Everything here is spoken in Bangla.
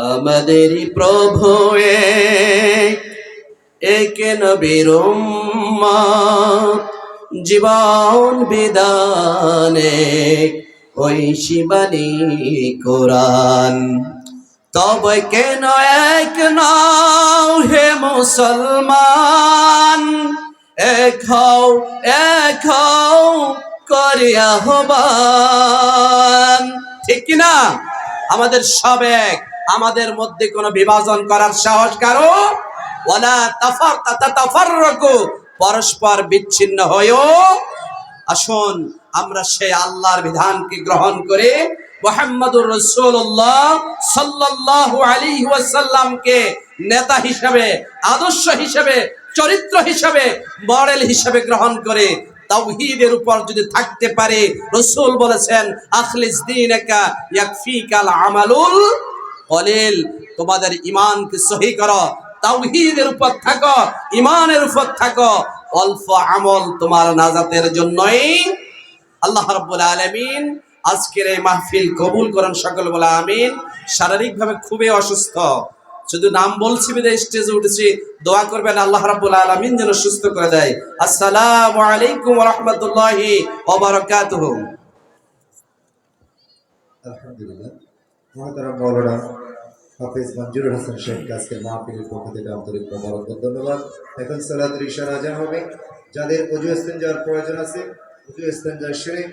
আমাদেরই প্রভু এক নবীর উম্মত, জীবন বিধানে ওই শিবানী কোরআন। তবে কেন এক নাও হে মুসলমান, এক হও করে আহ্বান। ঠিক কিনা? আমাদের সব এক, আমাদের মধ্যে কোনো বিভাজন করার সাহস কারো ওয়ালা তাতাফাররাকু, পরস্পর বিচ্ছিন্ন হয়েও আসুন আমরা সেই আল্লাহর বিধানকে গ্রহণ করে মুহাম্মদুর রাসূলুল্লাহ সাল্লাল্লাহু আলাইহি ওয়াসাল্লামকে নেতা হিসেবে, আদর্শ হিসেবে, চরিত্র হিসেবে, মডেল হিসেবে গ্রহণ করে তাওহীদের উপর যদি থাকতে পারে, রাসূল বলেছেন আখলিস দীনাকা ইয়াকফিকাল আমালুল কলিল, তোমাদের ঈমানকে সহি করো, তাওহীদের উপর থাকো, ঈমানের উপর থাকো, অল্প আমল তোমার নাজাতের জন্যই। আল্লাহ রাব্বুল আলামিন আজকের এই মাহফিল কবুল করেন, সকল বলে আমিন। শারীরিকভাবে খুবই অসুস্থ, শুধু নাম বলছি বিদায় স্টেজে উঠেছি, দোয়া করবেন আল্লাহ রাব্বুল আলামিন যেন সুস্থ করে দেয়। আসসালামু আলাইকুম ওয়া রাহমাতুল্লাহি ওয়া বারাকাতুহু। আলহামদুলিল্লাহ, মহাতারাম মাওলানা হাফেজ মঞ্জুরুল হাসান সাহেবকে আজকের মাহফিলের পক্ষ থেকে আন্তরিক মোবারকবাদ, ধন্যবাদ। এখন সালাতুল ইশার আজান হবে। যাদের ওযু ইস্তেঞ্জার প্রয়োজন আছে, ওযু ইস্তেঞ্জা সেরে